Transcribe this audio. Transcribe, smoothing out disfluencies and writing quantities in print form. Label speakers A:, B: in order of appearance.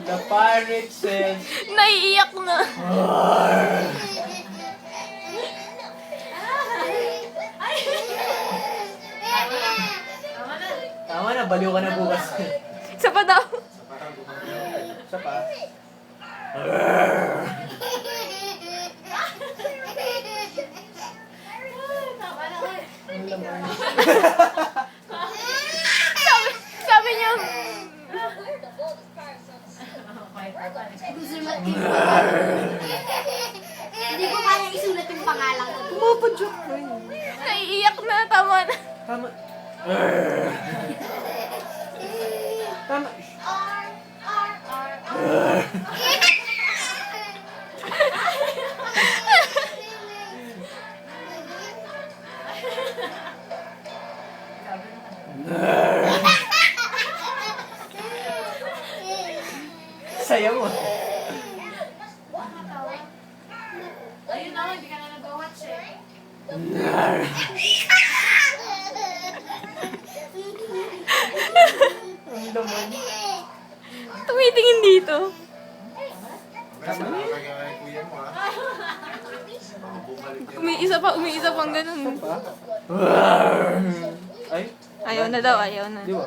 A: The pirate says,
B: Naiiyak na.
A: tama na, baliw ka na bukas.
B: Isa pa daw.
A: Isa pa. Ang laman.
B: Sabi niya,
C: Hindi ko kaya isulat yung pangalan ko.
A: Pumapadyak ko yun.
B: naiiyak na. Tama na.
A: Tama. Tama. Saya mo.
C: Ayun na, hindi ka na nag-watch eh.
A: Ang laman.
B: Tumitingin dito. Umiisa pang ganun.
A: Pa? Ay,
B: Ayaw na daw, ayaw na.
A: di ba?